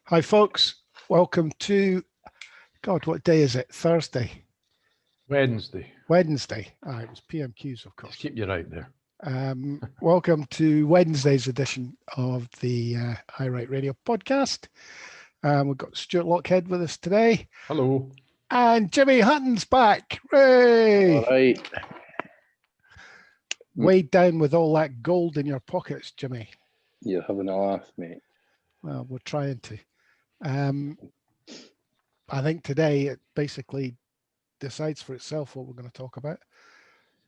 Hi, folks. Welcome to, God, what day is it? Thursday. Wednesday. Wednesday. It was PMQs, of course. Just keep you right there. Welcome to Wednesday's edition of the I Write Radio podcast. We've got Stuart Lockhead with us today. Hello. And Jimmy Hutton's back. Hooray! All right. Weighed down with all that gold in your pockets, Jimmy. You're having a laugh, mate. Well, we're trying to. I think today it basically decides for itself what we're going to talk about.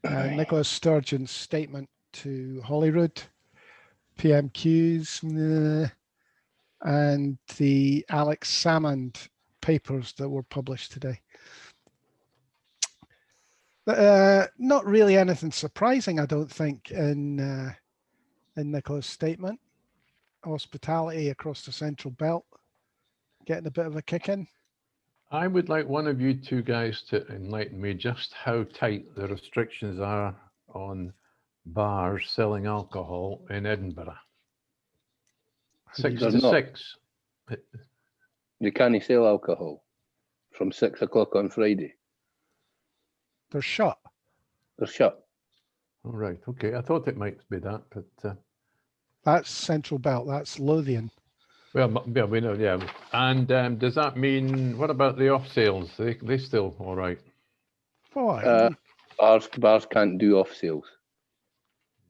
Nicholas Sturgeon's statement to Holyrood, PMQs, and the Alex Salmond papers that were published today. Not really anything surprising, I don't think, in Nicholas' statement. Hospitality across the Central Belt getting a bit of a kick in. I would like one of you two guys to enlighten me just how tight the restrictions are on bars selling alcohol in Edinburgh. 6 to 6. You can't sell alcohol from 6 o'clock on Friday. They're shut. They're shut. All right. Okay. I thought it might be that, but That's Central Belt. That's Lothian. well, yeah, we know. Yeah. And does that mean what about the off sales? They still all right? Oh, Bars can't do off sales.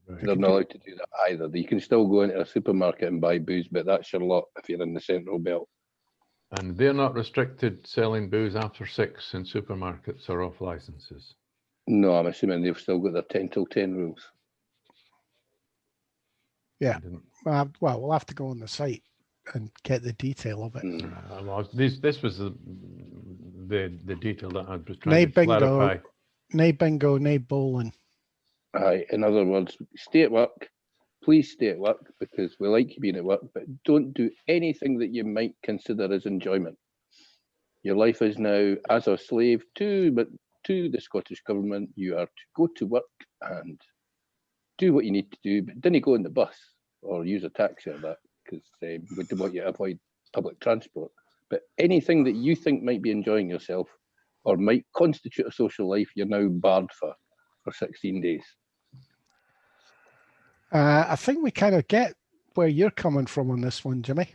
Right. They're not allowed to do that either. You can still go into a supermarket and buy booze, but that's your lot if you're in the Central Belt. And they're not restricted selling booze after 6 in supermarkets or off licenses. No, I'm assuming they've still got their 10 till 10 rules. yeah. Well, we'll have to go on the site and get the detail of it. Well, this was the detail that I was trying Nay to bingo. clarify. Nay bingo, nay bowling. In other words, stay at work. Please stay at work because we like you being at work, but don't do anything that you might consider as enjoyment. Your life is now as a slave to the Scottish Government. You are to go to work and do what you need to do, but don't go in the bus or use a taxi or that because we do want you to avoid public transport. But anything that you think might be enjoying yourself or might constitute a social life, you're now barred for 16 days. I think we kind of get where you're coming from on this one, Jimmy.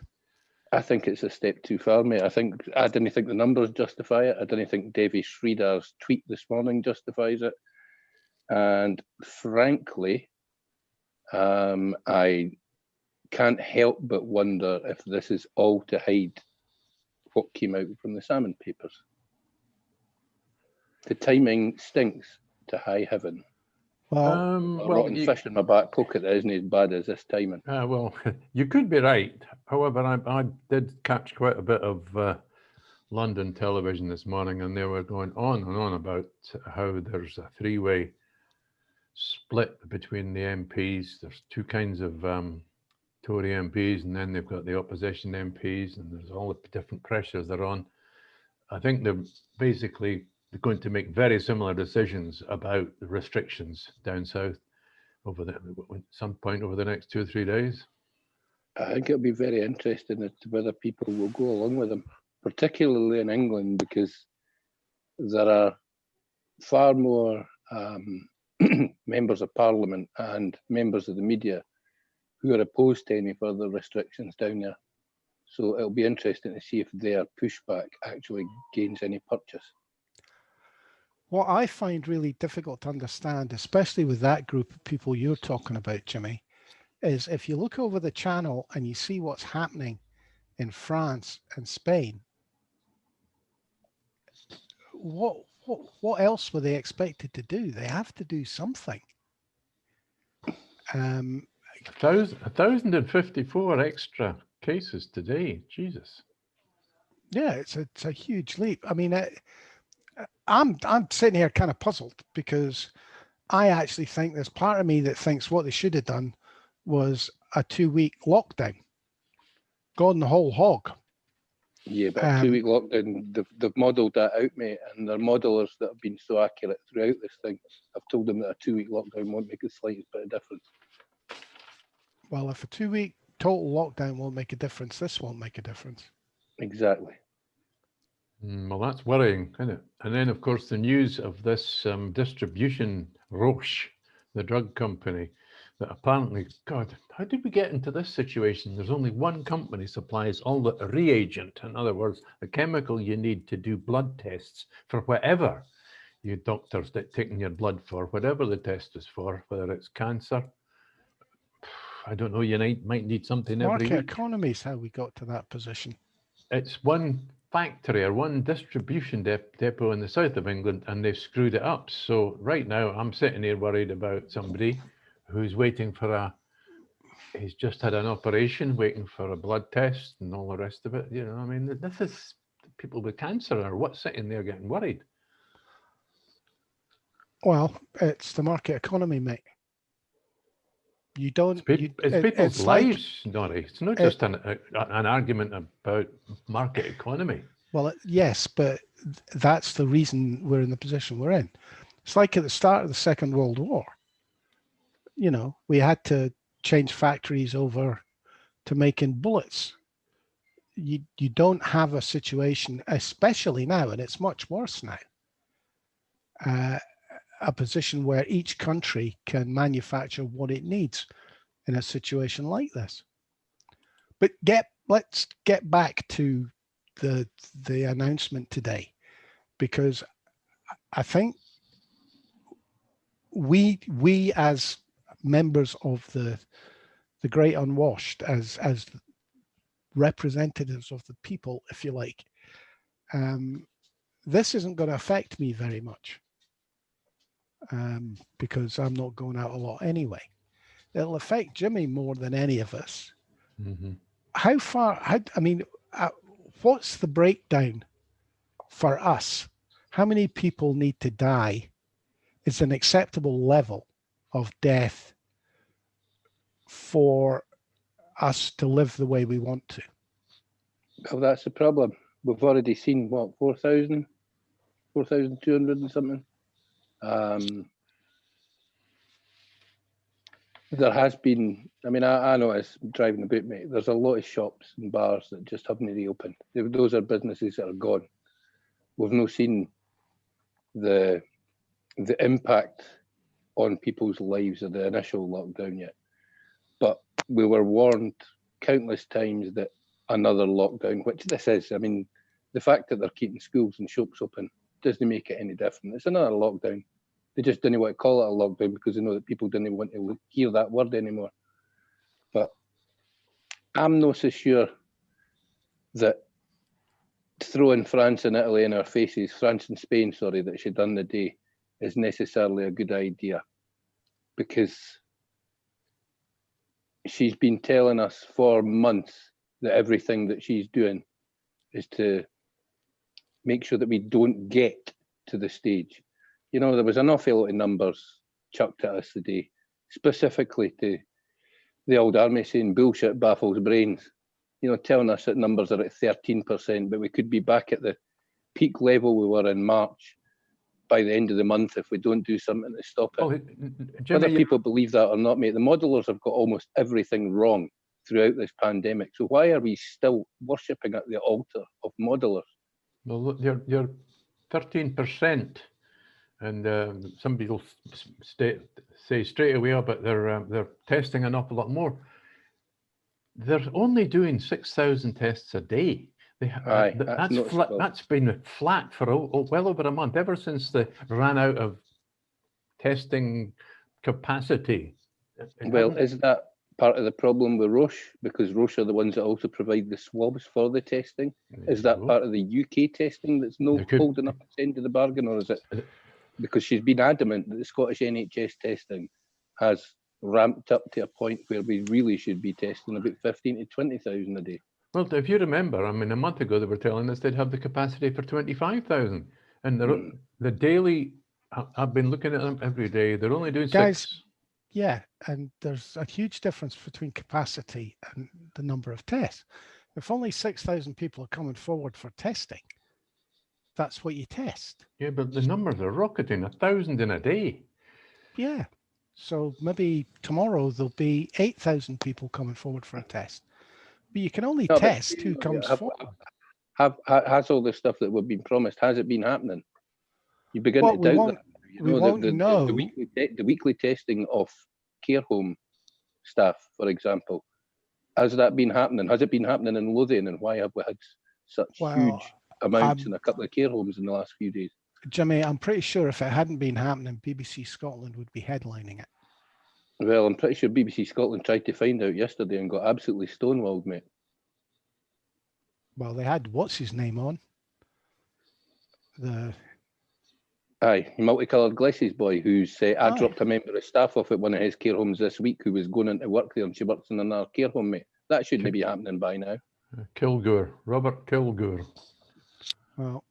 I think it's a step too far, mate. I didn't think the numbers justify it. I didn't think Davy Sreedar's tweet this morning justifies it. And frankly, I can't help but wonder if this is all to hide what came out from the Salmond papers. The timing stinks to high heaven. Well, rotten fish in my back pocket that isn't as bad as this timing. Well, you could be right. However, I did catch quite a bit of London television this morning, and they were going on and on about how there's a three-way split between the MPs. There's two kinds of Tory MPs, and then they've got the opposition MPs, and there's all the different pressures they're on. I think they're basically going to make very similar decisions about the restrictions down south at some point over the next 2 or 3 days. I think it'll be very interesting as to whether people will go along with them, particularly in England, because there are far more members of Parliament and members of the media who are opposed to any further restrictions down there. So it'll be interesting to see if their pushback actually gains any purchase. what I find really difficult to understand, especially with that group of people you're talking about, Jimmy, is if you look over the channel and you see what's happening in France and Spain, what else were they expected to do? They have to do something. 1,054 extra cases today. Jesus. Yeah, it's a huge leap. I mean, I'm sitting here kind of puzzled because I actually think there's part of me that thinks what they should have done was a 2-week lockdown, gone the whole hog. Yeah, but a 2-week lockdown, they've modelled that out, mate, and their modellers that have been so accurate throughout this thing, I've told them that a 2-week lockdown won't make the slightest bit of difference. Well, if a 2-week total lockdown won't make a difference, this won't make a difference. Exactly. Well, that's worrying, isn't it? And then, of course, the news of this distribution Roche, the drug company, that apparently, God, how did we get into this situation? There's only one company supplies all the reagent, in other words, the chemical you need to do blood tests for whatever you doctors that taking your blood for, whatever the test is for, whether it's cancer. I don't know, you might need something every Market week. economy is how we got to that position. It's one factory or one distribution depot in the south of England, and they've screwed it up. So right now I'm sitting here worried about somebody who's waiting for he's just had an operation, waiting for a blood test and all the rest of it. You know, I mean, this is people with cancer or what's sitting there getting worried. Well, it's the market economy, mate. You don't. It's people's it's like, lives, Norry. It's not just an argument about market economy. Well, yes, but that's the reason we're in the position we're in. It's like at the start of the Second World War. You know, we had to change factories over to making bullets. You don't have a situation, especially now, and it's much worse now, a position where each country can manufacture what it needs in a situation like this. But let's get back to the announcement today, because I think we as members of the great unwashed, as representatives of the people, if you like, this isn't going to affect me very much, because I'm not going out a lot anyway. It'll affect Jimmy more than any of us. Mm-hmm. What's the breakdown for us? How many people need to die is an acceptable level of death for us to live the way we want to? Well, that's the problem. We've already seen, what, 4,000? 4,200 and something. There has been, I know it's driving a bit, mate. There's a lot of shops and bars that just haven't reopened. Those are businesses that are gone. We've not seen the impact on people's lives of the initial lockdown yet. But we were warned countless times that another lockdown, which this is, the fact that they're keeping schools and shops open doesn't make it any different. It's another lockdown. They just didn't want to call it a lockdown because they know that people didn't want to hear that word anymore. But I'm not so sure that throwing France and Italy in our faces, France and Spain, sorry, that she done the day, is necessarily a good idea, because she's been telling us for months that everything that she's doing is to make sure that we don't get to the stage. You know, there was an awful lot of numbers chucked at us today, specifically to the old army saying bullshit baffles brains, you know, telling us that numbers are at 13%, but we could be back at the peak level we were in March by the end of the month if we don't do something to stop it. Oh, Jimmy, whether people believe that or not, mate, the modelers have got almost everything wrong throughout this pandemic. So why are we still worshipping at the altar of modelers? Well, look, you're 13%, and some people say straight away, oh, but they're testing an awful lot more. They're only doing 6,000 tests a day. That's been flat for well over a month, ever since they ran out of testing capacity. Well, is that part of the problem with Roche? Because Roche are the ones that also provide the swabs for the testing. Is that part of the UK testing that's not holding up its end of the bargain, or is it because she's been adamant that the Scottish NHS testing has ramped up to a point where we really should be testing about 15 to 20,000 a day? Well, if you remember, a month ago they were telling us they'd have the capacity for 25,000, and the daily. I've been looking at them every day. They're only doing 6. Yeah, and there's a huge difference between capacity and the number of tests. If only 6,000 people are coming forward for testing, that's what you test. Yeah, but the numbers are rocketing, 1,000 in a day. Yeah, so maybe tomorrow there'll be 8,000 people coming forward for a test. But you can only test who comes forward. has all the stuff that we've been promised, has it been happening? You begin Well, to we doubt won't- that. You we know, won't know. the weekly testing of care home staff, for example, has that been happening? Has it been happening in Lothian, and why have we had such Well, huge amounts I'm- in a couple of care homes in the last few days? Jimmy, I'm pretty sure if it hadn't been happening, BBC Scotland would be headlining it. Well, I'm pretty sure BBC Scotland tried to find out yesterday and got absolutely stonewalled, mate. Well, they had what's his name on. Aye, multicoloured glasses boy who's I Aye. dropped a member of staff off at one of his care homes this week who was going into work there, and she works in another care home, mate. That shouldn't be happening by now. Kilgour, Robert Kilgour. Well,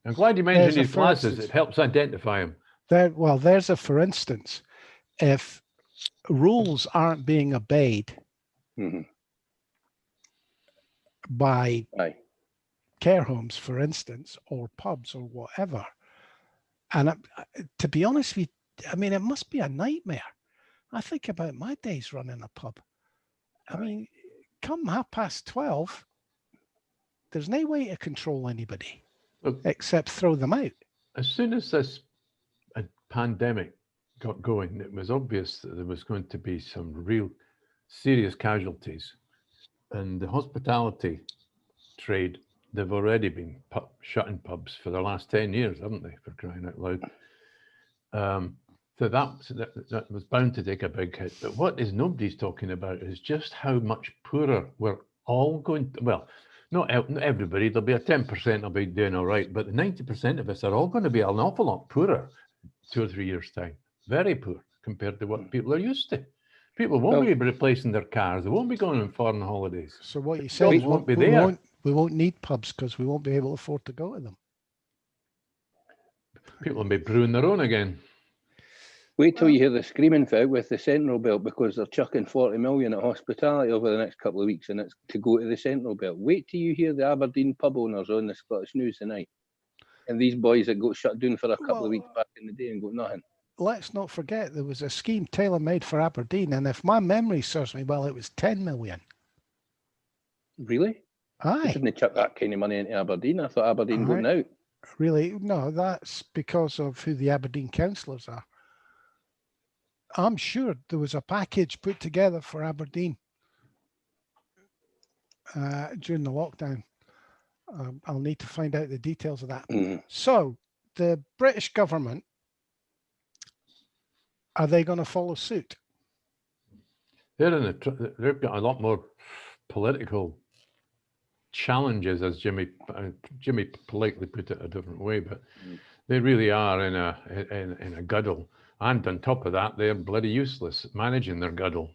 I'm glad you mentioned There's a his glasses. first. It helps identify him. there's a for instance. If rules aren't being obeyed Mhm. by Aye. care homes, for instance, or pubs or whatever, and to be honest with you, I mean, it must be a nightmare. I think about my days running a pub. I mean, come 12:30, there's no way to control anybody Look, except throw them out. as soon as this pandemic got going, it was obvious that there was going to be some real serious casualties. And the hospitality trade, they've already been shutting pubs for the last 10 years, haven't they, for crying out loud? So that was bound to take a big hit. But what nobody's talking about is just how much poorer we're all going to, well, not everybody, there'll be a 10% will be doing all right, but the 90% of us are all going to be an awful lot poorer 2 or 3 years' time. Very poor compared to what people are used to. People won't be replacing their cars. They won't be going on foreign holidays. So what you saying? Jobs won't be there. We won't need pubs because we won't be able to afford to go to them. People will be brewing their own again. Wait till you hear the screaming fit with the Central Belt, because they're chucking 40 million at hospitality over the next couple of weeks, and it's to go to the Central Belt. Wait till you hear the Aberdeen pub owners on the Scottish News tonight, and these boys that got shut down for a couple of weeks back in the day and got nothing. Let's not forget there was a scheme tailor-made for Aberdeen, and if my memory serves me well, it was 10 million. Really? Aye. Didn't they chuck that kind of money into Aberdeen? I thought Aberdeen going out. Really? No, that's because of who the Aberdeen councillors are. I'm sure there was a package put together for Aberdeen during the lockdown. I'll need to find out the details of that. So the British government, are they going to follow suit? They've got a lot more political challenges, as Jimmy politely put it a different way, but they really are in a guddle. And on top of that, they're bloody useless at managing their guddle.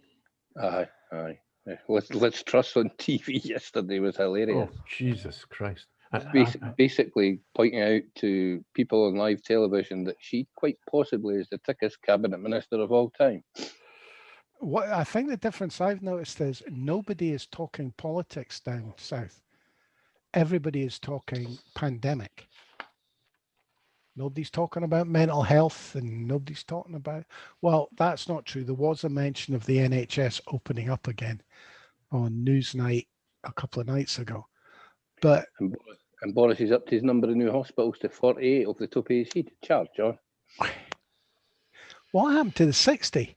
Aye. Let's Trust on TV yesterday was hilarious. Oh, Jesus Christ. Basically pointing out to people on live television that she quite possibly is the thickest cabinet minister of all time. What I think the difference I've noticed is nobody is talking politics down south. Everybody is talking pandemic. Nobody's talking about mental health, and nobody's talking about, well, that's not true. There was a mention of the NHS opening up again on Newsnight a couple of nights ago. But and Boris is up to his number of new hospitals to 48 off the top of his head. Charge, John. What happened to the 60?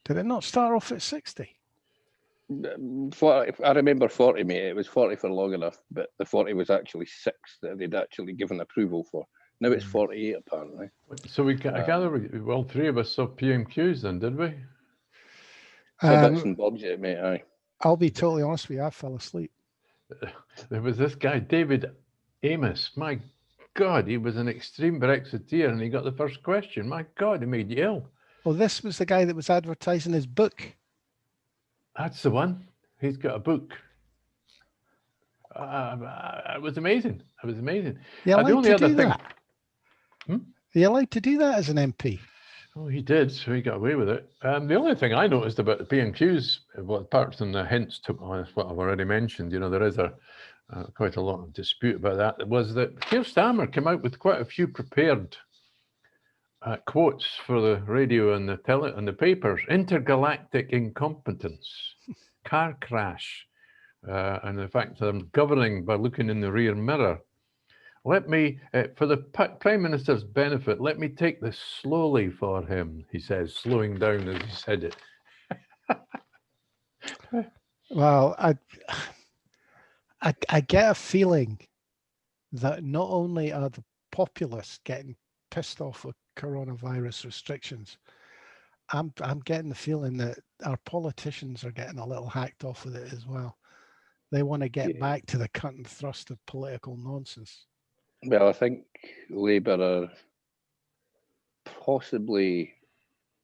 Did it not start off at 60? 40, I remember 40, mate. It was 40 for long enough, but the 40 was actually 6 that they'd actually given approval for. Now it's 48, apparently. So I gather, well, 3 of us saw PMQs then, did we? Bits and bobs, yeah, mate, aye. I'll be totally honest with you, I fell asleep. There was this guy, David Amos. My God, he was an extreme Brexiteer, and he got the first question. My God, he made you ill. Well, this was the guy that was advertising his book. That's the one. He's got a book. It was amazing. It was amazing. You're allowed to do that. Are you allowed to do that as an MP? Oh, he did, so he got away with it. The only thing I noticed about the P&Qs, well, apart from the hints to what I've already mentioned, there is quite a lot of dispute about that, was that Keir Starmer came out with quite a few prepared quotes for the radio and the papers. Intergalactic incompetence, car crash, and the fact that I'm governing by looking in the rear mirror. Let me, for the Prime Minister's benefit, let me take this slowly for him, he says, slowing down as he said it. Well, I get a feeling that not only are the populace getting pissed off with coronavirus restrictions, I'm getting the feeling that our politicians are getting a little hacked off with it as well. They want to get back to the cut and thrust of political nonsense. Well, I think Labour are possibly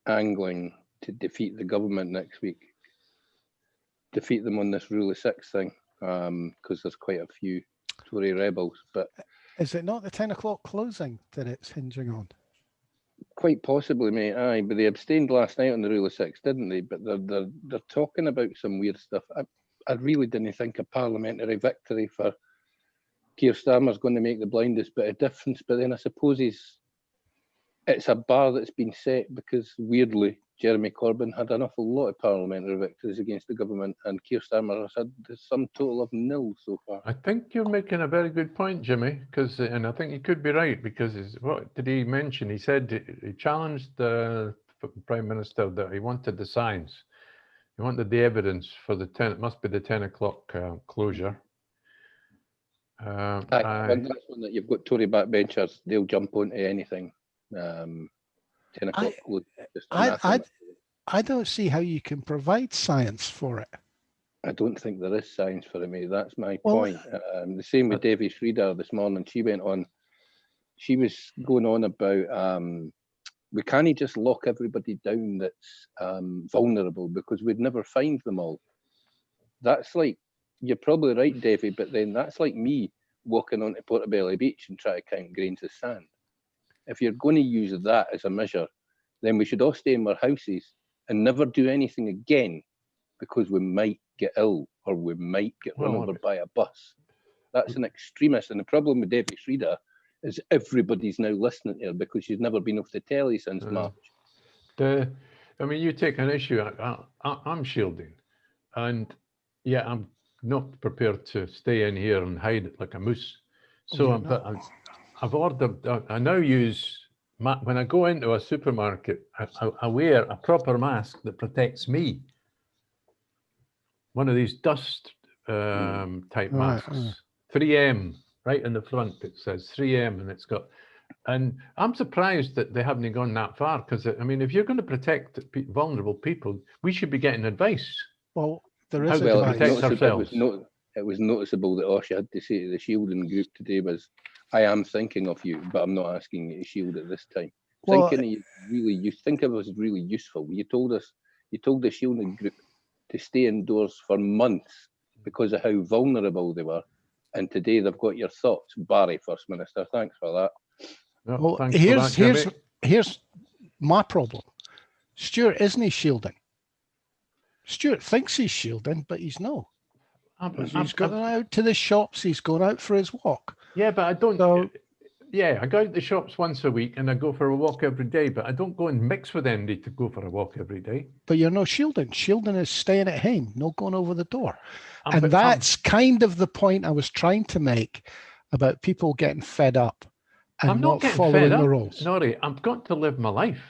angling to defeat the government next week. Defeat them on this Rule of Six thing, because there's quite a few Tory rebels. But is it not the 10 o'clock closing that it's hinging on? Quite possibly, mate. Aye, but they abstained last night on the Rule of Six, didn't they? But they're talking about some weird stuff. I really didn't think a parliamentary victory for Keir Starmer's going to make the blindest bit of difference. But then I suppose it's a bar that's been set because weirdly Jeremy Corbyn had an awful lot of parliamentary victories against the government, and Keir Starmer has had the sum total of 0 so far. I think you're making a very good point, Jimmy, and I think you could be right, because what did he mention? He said he challenged the Prime Minister that he wanted the science. He wanted the evidence for the 10, it must be the 10 o'clock closure. That's one that you've got Tory backbenchers, they'll jump onto anything. 10 o'clock close. I don't see how you can provide science for it. I don't think there is science for it, mate. That's my point. The same with Devi Sridhar this morning. She went on, she was going on about we can't just lock everybody down that's vulnerable because we'd never find them all. That's like, you're probably right, Devi, but then that's like me walking onto Portobello Beach and try to count grains of sand. If you're going to use that as a measure, then we should all stay in our houses and never do anything again, because we might get ill or we might get run over by a bus. That's an extremist. And the problem with Devi Sridhar is everybody's now listening to her because she's never been off the telly since March. I mean, you take an issue, I'm shielding. And yeah, I'm not prepared to stay in here and hide it like a moose. So I've ordered, I now use, when I go into a supermarket, I wear a proper mask that protects me. One of these dust type masks, 3M, right in the front, it says 3M, and it's got, and I'm surprised that they haven't gone that far, because, I mean, if you're going to protect vulnerable people, we should be getting advice. Well, there is how to protect ourselves. It was noticeable that all she had to say to the shielding group today was, I am thinking of you, but I'm not asking you to shield at this time. Well, you think it was really useful. You told the shielding group to stay indoors for months because of how vulnerable they were. And today they've got your thoughts. Barry, First Minister, thanks for that. Well, here's my problem. Stuart isn't shielding. Stuart thinks he's shielding, but he's not. He's going out to the shops. He's going out for his walk. Yeah, but I don't. So, yeah, I go out to the shops once a week and I go for a walk every day, but I don't go and mix with anybody to go for a walk every day. But you're not shielding. Shielding is staying at home, not going over the door. And that's kind of the point I was trying to make about people getting fed up and I'm not following the rules. Norry, I've got to live my life.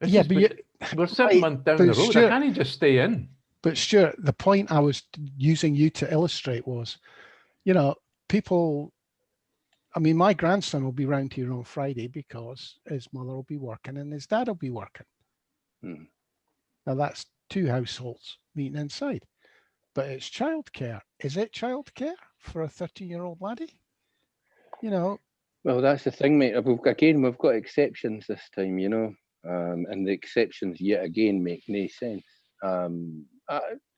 We're 7 months down the road. Stuart, I can't just stay in. But Stuart, the point I was using you to illustrate was, people, I mean, my grandson will be round here on Friday because his mother will be working and his dad will be working. Now that's 2 households meeting inside, but it's childcare. Is it childcare for a 13-year-old laddie? Well, that's the thing, mate. We've got exceptions this time, and the exceptions yet again make no sense.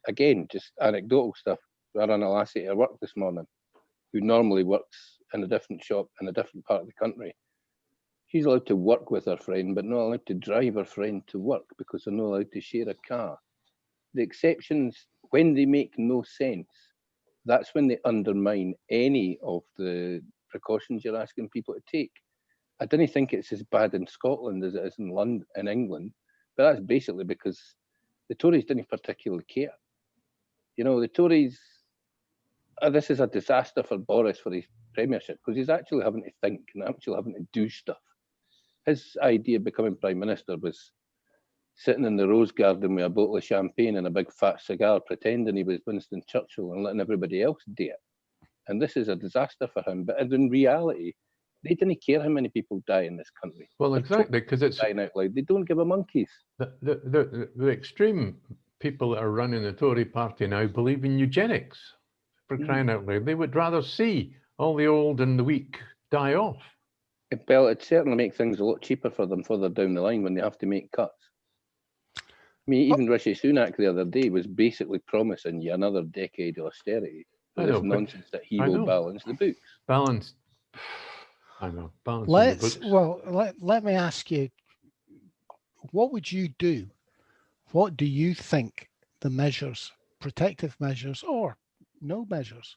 Again, just anecdotal stuff. I ran a lassie at work this morning who normally works in a different shop in a different part of the country. She's allowed to work with her friend, but not allowed to drive her friend to work because they're not allowed to share a car. The exceptions, when they make no sense, that's when they undermine any of the precautions you're asking people to take. I don't think it's as bad in Scotland as it is in London, in England, but that's basically because the Tories didn't particularly care. You know, the Tories, this is a disaster for Boris for his premiership, because he's actually having to think and actually having to do stuff. His idea of becoming Prime Minister was sitting in the Rose Garden with a bottle of champagne and a big fat cigar, pretending he was Winston Churchill and letting everybody else do it. And this is a disaster for him. But in reality, they didn't care how many people die in this country. Well, exactly, because it's dying out loud. They don't give a monkeys. the extreme people that are running the Tory party now believe in eugenics, for crying out loud. They would rather see all the old and the weak die off. Well, it certainly makes things a lot cheaper for them further down the line when they have to make cuts. I mean, even Rishi Sunak the other day was basically promising you another decade of austerity. I This know, but nonsense that he I will know. balance the books. Balance. I know. Balance. Let me ask you, what would you do? What do you think the measures, protective measures or no measures?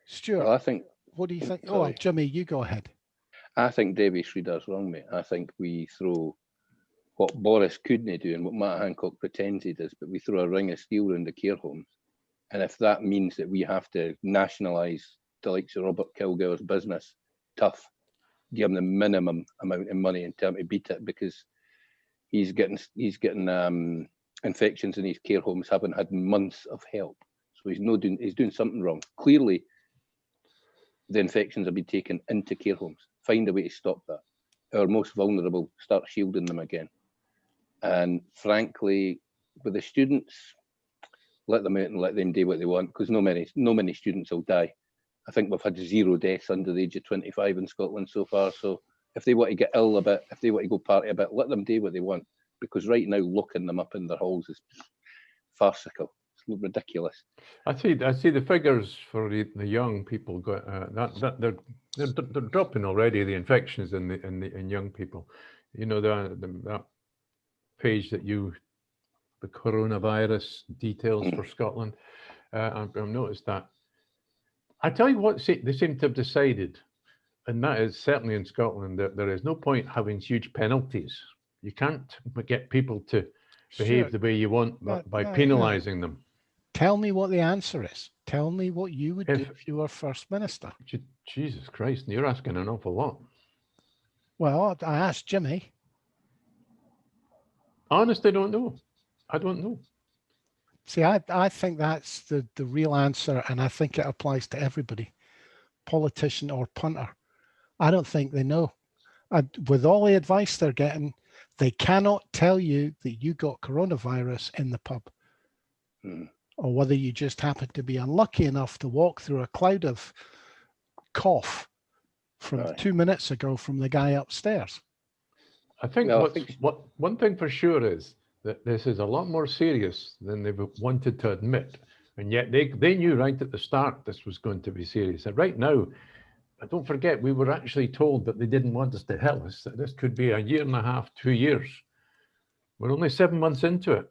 Stuart, Well, I think, what do you think? sorry. Oh, Jimmy, you go ahead. I think Debbie Schreeder's wrong, mate. I think we throw what Boris couldn't do and what Matt Hancock pretends he does, but we throw a ring of steel around the care homes. And if that means that we have to nationalise the likes of Robert Kilgour's business, tough. Give him the minimum amount of money in terms to beat it, because he's getting infections in his care homes, haven't had months of help. So he's doing something wrong. Clearly, the infections have been taken into care homes. Find a way to stop that. Our most vulnerable, start shielding them again. And frankly, with the students, let them out and let them do what they want, because no many students will die. I think we've had 0 deaths under the age of 25 in Scotland so far. So if they want to get ill a bit, if they want to go party a bit, let them do what they want. Because right now, locking them up in their halls is farcical. It's ridiculous. I see the figures for the young people. They're dropping already. The infections in young people. You know, that page that the coronavirus details for Scotland. I've noticed that. I tell you what, they seem to have decided, and that is certainly in Scotland, that there is no point having huge penalties. You can't get people to behave the way you want by penalising them. Tell me what the answer is. Tell me what you would do if you were First Minister. Jesus Christ, you're asking an awful lot. Well, I asked Jimmy. Honestly, I don't know. I don't know. See, I think that's the real answer, and I think it applies to everybody, politician or punter. I don't think they know. With all the advice they're getting, they cannot tell you that you got coronavirus in the pub, or whether you just happened to be unlucky enough to walk through a cloud of cough from 2 minutes ago from the guy upstairs. I think one thing for sure is that this is a lot more serious than they've wanted to admit. And yet they knew right at the start this was going to be serious. And right now, don't forget, we were actually told that they didn't want us to tell us that this could be a year and a half, 2 years. We're only 7 months into it.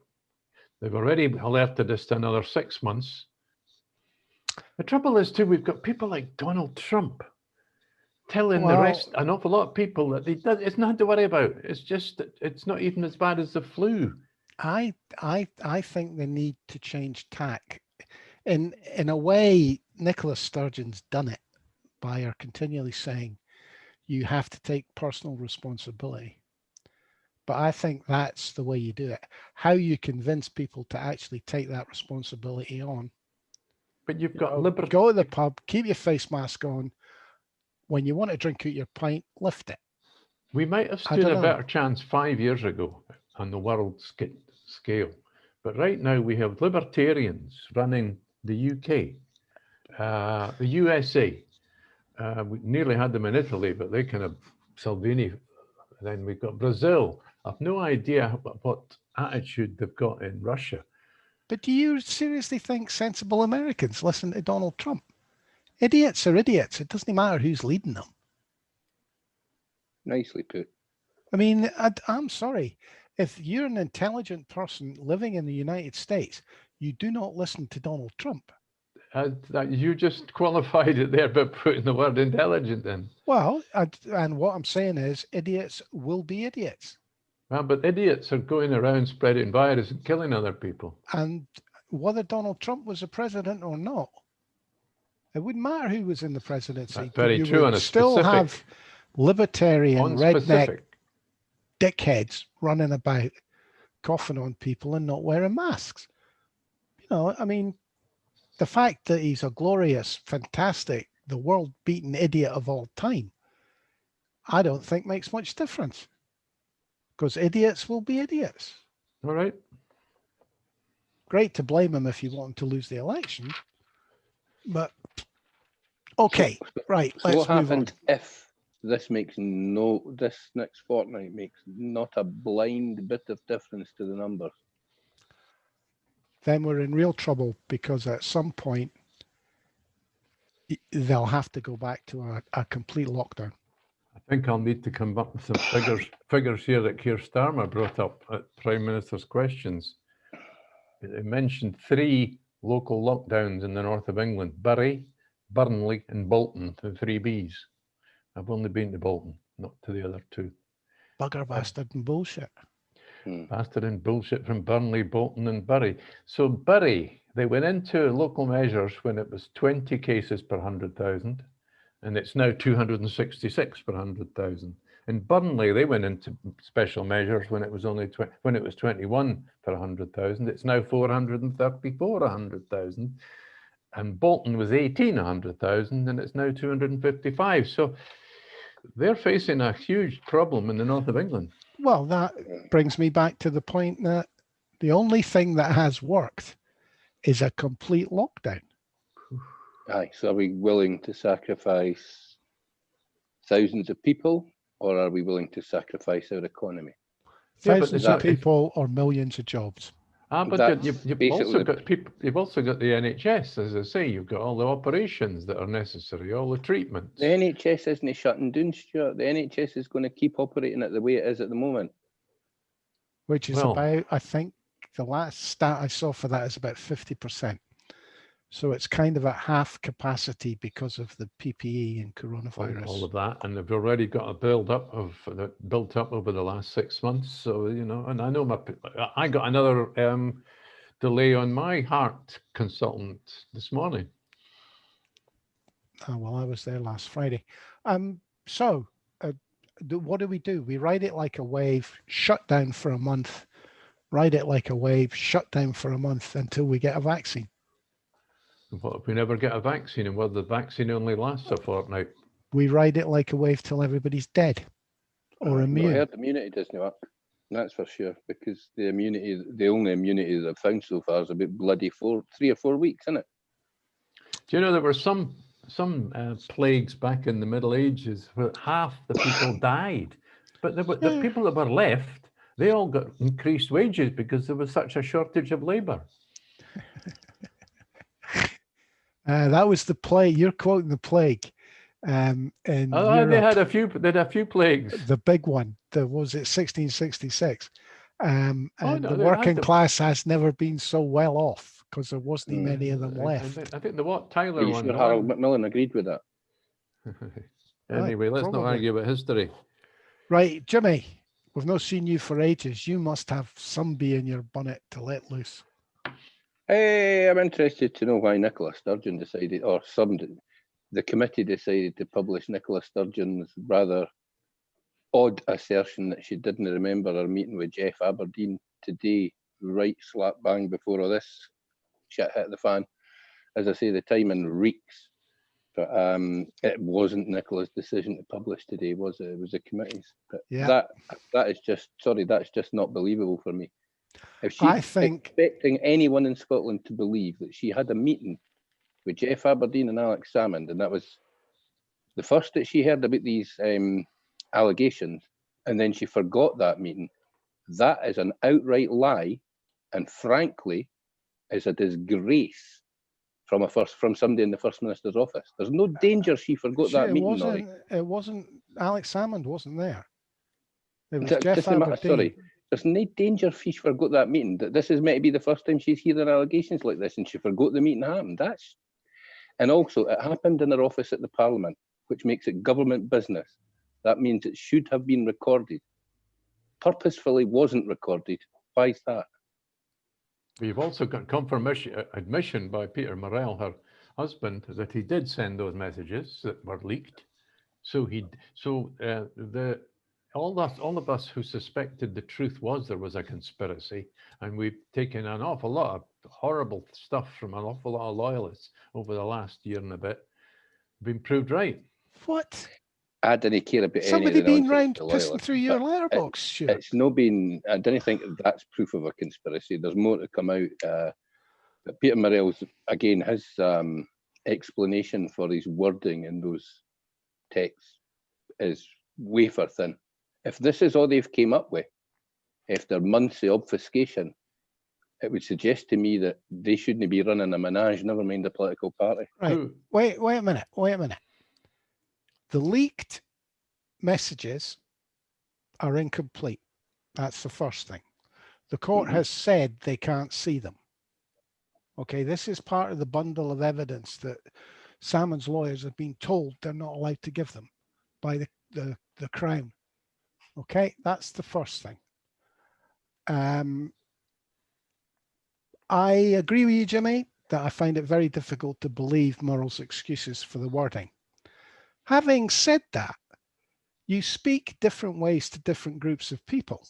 They've already alerted us to another 6 months. The trouble is, too, we've got people like Donald Trump telling the rest, an awful lot of people, that it's nothing to worry about. It's just, it's not even as bad as the flu. I think they need to change tack. In a way, Nicola Sturgeon's done it by her continually saying you have to take personal responsibility. But I think that's the way you do it. How you convince people to actually take that responsibility on. But you've got liberty. Go to the pub, keep your face mask on. When you want to drink out your pint, lift it. We might have stood a better chance 5 years ago on the world scale. But right now we have libertarians running the UK, the USA. We nearly had them in Italy, but they kind of Salvini. Then we've got Brazil. I've no idea what attitude they've got in Russia. But do you seriously think sensible Americans listen to Donald Trump? Idiots are idiots. It doesn't matter who's leading them. Nicely put. I mean, I'm sorry. If you're an intelligent person living in the United States, you do not listen to Donald Trump. You just qualified it there by putting the word intelligent in. Well, and what I'm saying is idiots will be idiots. Well, but idiots are going around spreading virus and killing other people. And whether Donald Trump was the president or not. It wouldn't matter who was in the presidency. That's very you true. would On a still have specific, libertarian on redneck specific. dickheads running about, coughing on people and not wearing masks. You know, I mean, the fact that he's a glorious, fantastic, the world-beaten idiot of all time, I don't think makes much difference. Because idiots will be idiots. All right. Great to blame him if you want him to lose the election. But, okay, right, So let's what move on. happens if this next fortnight makes not a blind bit of difference to the numbers? Then we're in real trouble, because at some point they'll have to go back to a complete lockdown. I think I'll need to come up with some figures here that Keir Starmer brought up at Prime Minister's questions. He mentioned 3 local lockdowns in the north of England: Bury, Burnley and Bolton, the 3 Bs. I've only been to Bolton, not to the other 2. Bugger, bastard and bullshit. Bastard and bullshit from Burnley, Bolton and Bury. So Bury, they went into local measures when it was 20 cases per 100,000, and it's now 266 per 100,000. In Burnley, they went into special measures when it was only 21 per 100,000. It's now 434 per 100,000. And Bolton was 18 100,000, and it's now 255. So they're facing a huge problem in the north of England. Well, that brings me back to the point that the only thing that has worked is a complete lockdown. Aye, so are we willing to sacrifice thousands of people, or are we willing to sacrifice our economy? Thousands of people or millions of jobs. But you've also got people. You've also got the NHS, as I say. You've got all the operations that are necessary, all the treatments. The NHS isn't shutting down, Stuart. The NHS is going to keep operating it the way it is at the moment. Which is about, I think, the last stat I saw for that is about 50%. So it's kind of at half capacity because of the PPE and coronavirus. All of that, and they've already got a built up over the last 6 months. So and I know I got another delay on my heart consultant this morning. Oh, well, I was there last Friday. So what do? We ride it like a wave, shut down for a month, ride it like a wave, shut down for a month until we get a vaccine. What if we never get a vaccine, and whether the vaccine only lasts a fortnight? We ride it like a wave till everybody's dead or immune. Herd immunity doesn't work. That's for sure, because the only immunity they've found so far is about bloody 3 or 4 weeks, isn't it? Do you know there were some plagues back in the Middle Ages where half the people died, but the people that were left, they all got increased wages because there was such a shortage of labour. That was the plague. You're quoting the plague. In Europe, they had a few plagues. The big one, was it 1666? And the working class has never been so well off because there wasn't many of them left. I think the Wat Tyler one. Sure Harold Macmillan agreed with that. Anyway, let's not argue about history. Right, Jimmy, we've not seen you for ages. You must have some bee in your bonnet to let loose. Hey, I'm interested to know why Nicola Sturgeon decided, or the committee decided to publish Nicola Sturgeon's rather odd assertion that she didn't remember her meeting with Jeff Aberdeen today, right slap bang before all this shit hit the fan. As I say, the timing reeks, but it wasn't Nicola's decision to publish today, was it? It was the committee's. But yeah, that's just not believable for me. If she's expecting anyone in Scotland to believe that she had a meeting with Jeff Aberdeen and Alex Salmond, and that was the first that she heard about these allegations, and then she forgot that meeting, that is an outright lie, and frankly, is a disgrace from somebody in the First Minister's office. There's no danger she forgot that meeting, Norry. It wasn't Alex Salmond wasn't there. It was Jeff Aberdeen. Sorry. There's no danger she forgot that meeting. That this is meant to be the first time she's hearing allegations like this, and she forgot the meeting happened. And also, it happened in her office at the Parliament, which makes it government business. That means it should have been recorded. Purposefully wasn't recorded. Why is that? We've also got confirmation, admission by Peter Morrell, her husband, that he did send those messages that were leaked. So all of us who suspected the truth was there was a conspiracy, and we've taken an awful lot of horrible stuff from an awful lot of loyalists over the last year and a bit, been proved right. What? I didn't care about Somebody any of the been nonsense round the pissing loyalists, through your but letterbox, Stuart? it's no been. I didn't think that's proof of a conspiracy. There's more to come out. But Peter Morrell's again, his explanation for his wording in those texts is wafer thin. If this is all they've came up with after months of obfuscation, it would suggest to me that they shouldn't be running a menage, never mind a political party. Right. Wait a minute. The leaked messages are incomplete. That's the first thing. The court has said they can't see them. Okay, this is part of the bundle of evidence that Salmond's lawyers have been told they're not allowed to give them by the Crown. Okay, that's the first thing. I agree with you, Jimmy, that I find it very difficult to believe Murrell's excuses for the wording. Having said that, you speak different ways to different groups of people.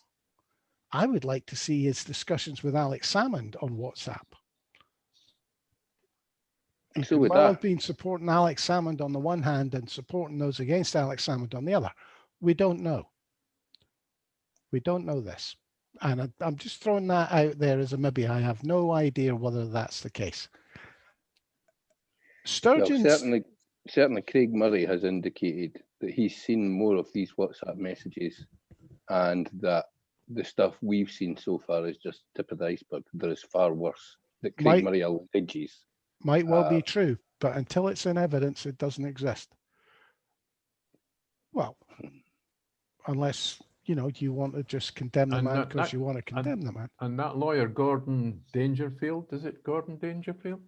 I would like to see his discussions with Alex Salmond on WhatsApp. He So could with well that, have been supporting Alex Salmond on the one hand and supporting those against Alex Salmond on the other. We don't know. We don't know this. And I'm just throwing that out there as a maybe. I have no idea whether that's the case. Sturgeon. well, certainly Craig Murray has indicated that he's seen more of these WhatsApp messages and that the stuff we've seen so far is just tip of the iceberg. There is far worse that Craig Murray alleges. Might well be true, but until it's in evidence, it doesn't exist. Well, unless, you want to just condemn the man because you want to condemn the man. And that lawyer, Gordon Dangerfield, is it Gordon Dangerfield?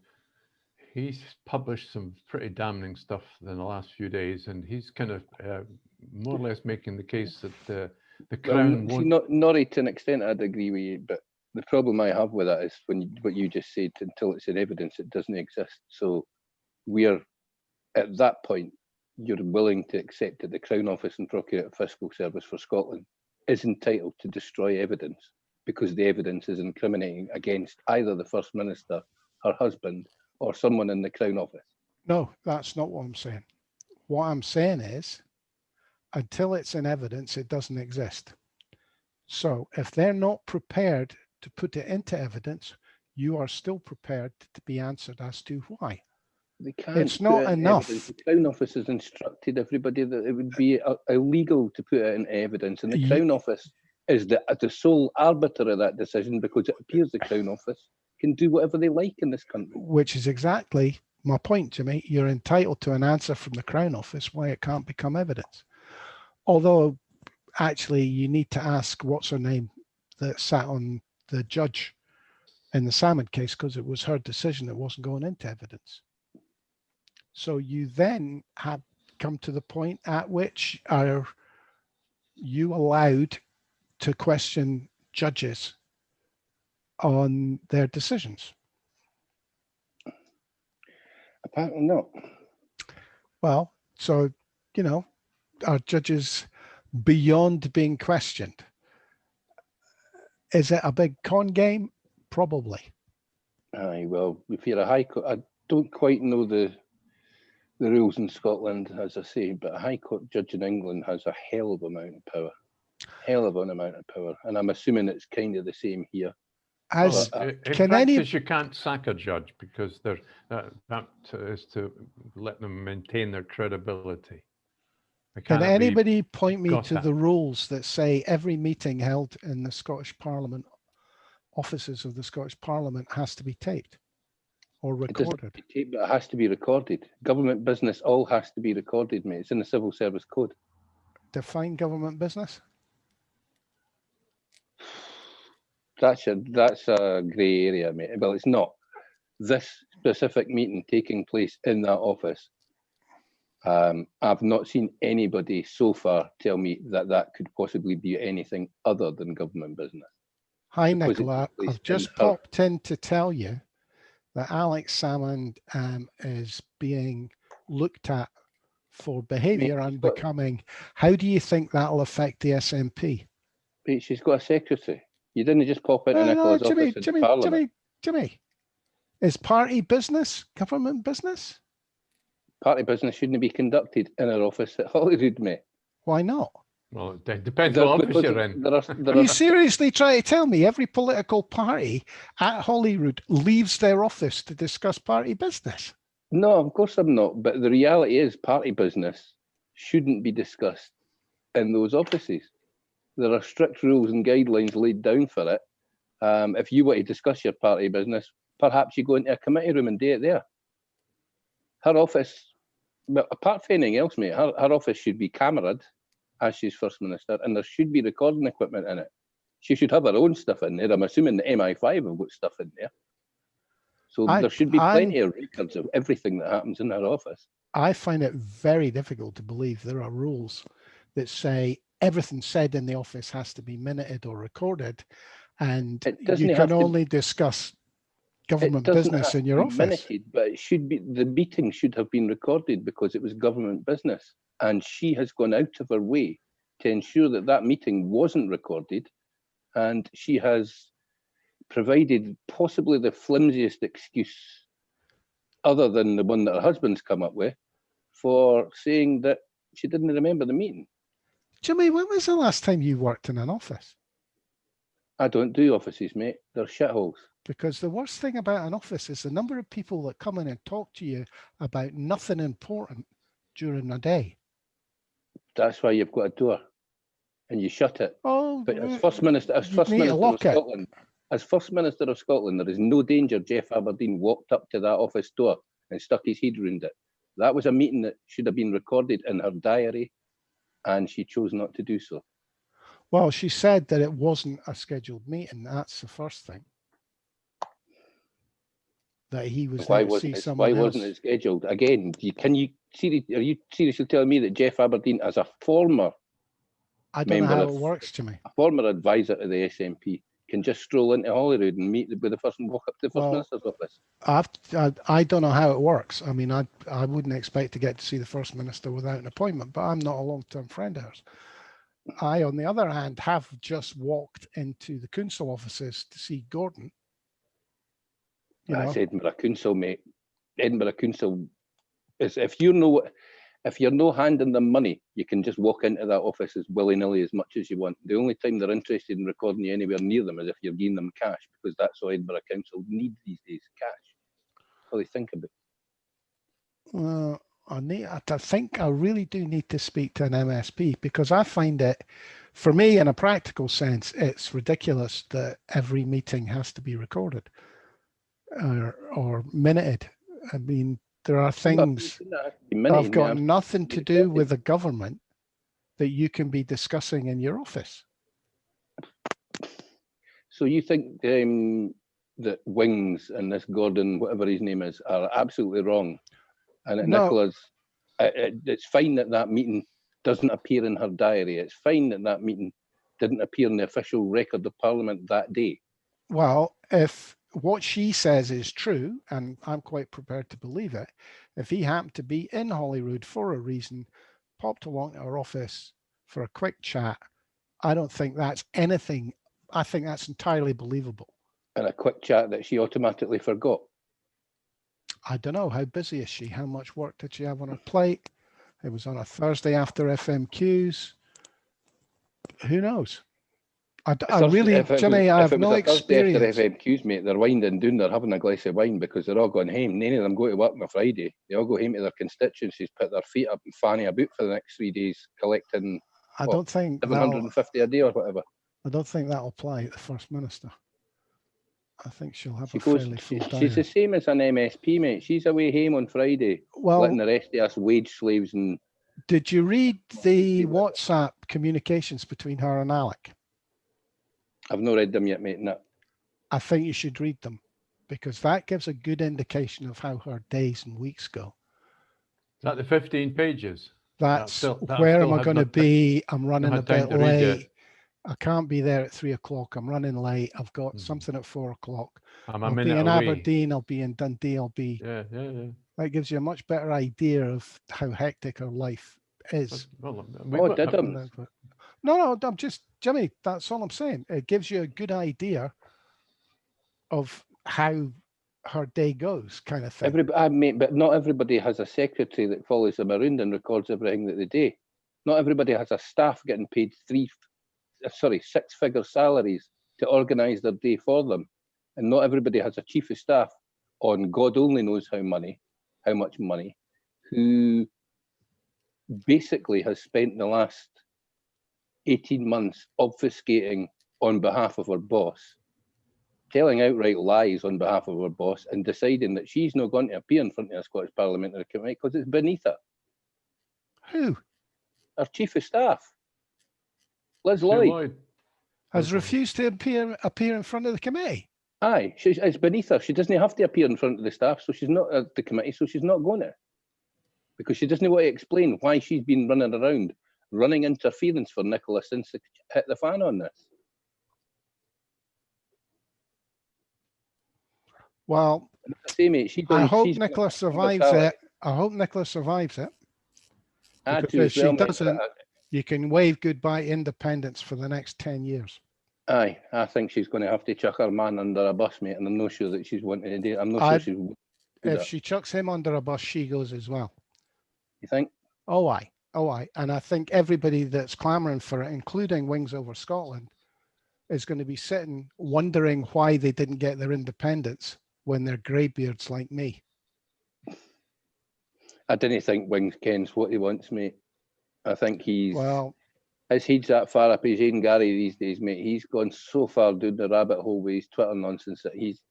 He's published some pretty damning stuff in the last few days, and he's kind of more or less making the case that the Crown won't... Norry, to an extent, I'd agree with you, but the problem I have with that is what you just said, until it's in evidence, it doesn't exist. So we're at that point, you're willing to accept that the Crown Office and Procurator Fiscal Service for Scotland is entitled to destroy evidence because the evidence is incriminating against either the First Minister, her husband, or someone in the Crown Office. No, that's not what I'm saying. What I'm saying is, until it's in evidence, it doesn't exist. So if they're not prepared to put it into evidence, you are still prepared to be answered as to why. They can't. It's not enough. Evidence. The Crown Office has instructed everybody that it would be illegal to put it in evidence, and the Crown Office is the sole arbiter of that decision because it appears the Crown Office can do whatever they like in this country. Which is exactly my point, Jimmy. You're entitled to an answer from the Crown Office why it can't become evidence. Although, actually, you need to ask what's her name that sat on the judge in the Salmond case because it was her decision that wasn't going into evidence. So you then have come to the point at which are you allowed to question judges on their decisions? Apparently not. Well, so, are judges beyond being questioned? Is it a big con game? Probably. Aye, well, if you're a High Court, I don't quite know the rules in Scotland, as I say, but a High Court judge in England has a hell of an amount of power. And I'm assuming it's kind of the same here. You can't sack a judge because that is to let them maintain their credibility. Can anybody point me to the rules that say every meeting held in the Scottish Parliament, offices of the Scottish Parliament, has to be taped or recorded? It has to be recorded. Government business all has to be recorded, mate. It's in the Civil Service Code. Define government business. That's a grey area, mate. Well, it's not. This specific meeting taking place in that office, I've not seen anybody so far tell me that could possibly be anything other than government business. Hi, because it Nicola. took place I've just in her. popped in to tell you that Alex Salmond is being looked at for behaviour Mate, unbecoming. How do you think that'll affect the SNP? Mate, she's got a secretary. You didn't just pop into No, Nicola's Jimmy, office in the Parliament. Jimmy. Is party business government business? Party business shouldn't be conducted in her office at Holyrood, mate. Why not? Well, it depends what office Because you're in. Are you seriously trying to tell me every political party at Holyrood leaves their office to discuss party business? No, of course I'm not. But the reality is party business shouldn't be discussed in those offices. There are strict rules and guidelines laid down for it. If you want to discuss your party business, perhaps you go into a committee room and do it there. Her office, well, apart from anything else, mate, her office should be cameraed as she's First Minister, and there should be recording equipment in it. She should have her own stuff in there. I'm assuming the MI5 have got stuff in there. So there should be plenty of records of everything that happens in her office. I find it very difficult to believe there are rules that say everything said in the office has to be minuted or recorded, and you can only discuss government business in your office. Minuted, but it should be, the meeting should have been recorded because it was government business, and she has gone out of her way to ensure that that meeting wasn't recorded, and she has provided possibly the flimsiest excuse, other than the one that her husband's come up with, for saying that she didn't remember the meeting. Jimmy, when was the last time you worked in an office? I don't do offices, mate. They're shitholes. Because the worst thing about an office is the number of people that come in and talk to you about nothing important during a day. That's why you've got a door, and you shut it. Oh, but as First Minister of Scotland, there is no danger Jeff Aberdeen walked up to that office door and stuck his head around it. That was a meeting that should have been recorded in her diary, and she chose not to do so. Well, she said that it wasn't a scheduled meeting. That's the first thing. That he was there to see someone else. Why wasn't it scheduled? Again, are you seriously telling me that Jeff Aberdeen, as a former I don't know how it works, Jimmy. A former advisor to the SNP, can just stroll into Holyrood and meet with the first and walk up to the First Minister's office? I don't know how it works. I mean, I wouldn't expect to get to see the First Minister without an appointment, but I'm not a long-term friend of hers. I, on the other hand, have just walked into the council offices to see Gordon. That's Edinburgh Council, mate. Edinburgh Council is, if you're no handing them money, you can just walk into that office as willy-nilly as much as you want. The only time they're interested in recording you anywhere near them is if you're giving them cash, because that's all Edinburgh Council need these days, cash. That's all they think about. Well, I think I really do need to speak to an MSP, because I find it, for me, in a practical sense, it's ridiculous that every meeting has to be recorded or minuted. I mean, there are things that have got nothing to do with the government that you can be discussing in your office. So you think that Wings and this Gordon, whatever his name is, are absolutely wrong? And that Nicola's, it's fine that meeting doesn't appear in her diary. It's fine that meeting didn't appear in the official record of Parliament that day. Well, if what she says is true, and I'm quite prepared to believe it, if he happened to be in Holyrood for a reason, popped along to our office for a quick chat, I don't think that's anything. I think that's entirely believable. And a quick chat that she automatically forgot. I don't know. How busy is she? How much work did she have on her plate? It was on a Thursday after FMQs. Who knows? I really, Jimmy, I have no experience. If it was a Thursday after FMQs, mate, they're winding down, they're having a glass of wine because they're all going home. None of them go to work on a Friday. They all go home to their constituencies, put their feet up and fanny about for the next 3 days, collecting, I don't think 750 a day or whatever. I don't think that'll apply to the First Minister. I think she'll have a fairly full diary. She's the same as an MSP, mate. She's away home on Friday, letting the rest of us wage slaves. And did you read the WhatsApp communications between her and Alec? I've not read them yet, mate. No. I think you should read them, because that gives a good indication of how her days and weeks go. Is that the 15 pages? That's where am I going to be? I'm running a bit late. I can't be there at 3 o'clock. I'm running late. I've got something at 4 o'clock. I'm a I'll be minute in away. Aberdeen. I'll be in Dundee. I'll be. Yeah. That gives you a much better idea of how hectic our life is. Well, No, I'm just, Jimmy, that's all I'm saying. It gives you a good idea of how her day goes, kind of thing. But not everybody has a secretary that follows them around and records everything that they do. Not everybody has a staff getting paid 6-figure salaries to organise their day for them. And not everybody has a chief of staff on God only knows how much money, who basically has spent the last 18 months obfuscating on behalf of her boss, telling outright lies on behalf of her boss, and deciding that she's not going to appear in front of a Scottish Parliamentary Committee because it's beneath her. Who? Our chief of staff, Liz Lloyd, has refused to appear in front of the committee. Aye, it's beneath her. She doesn't have to appear in front of the staff, so she's not at the committee, so she's not going to. Because she doesn't want to explain why she's been running around, running interference for Nicola since they hit the fan on this. Well, I hope Nicola survives it. I hope Nicola survives it. Because if she doesn't, you can wave goodbye independence for the next 10 years. Aye, I think she's going to have to chuck her man under a bus, mate, and I'm not sure that she's wanting to do it. I'm not sure she's. If she chucks him under a bus, she goes as well. You think? Oh, aye. And I think everybody that's clamouring for it, including Wings Over Scotland, is going to be sitting wondering why they didn't get their independence when they're greybeards like me. I didn't think Wings kens what he wants, mate. I think his head's that far up his own Gary these days, mate. He's gone so far down the rabbit hole with his Twitter nonsense that he's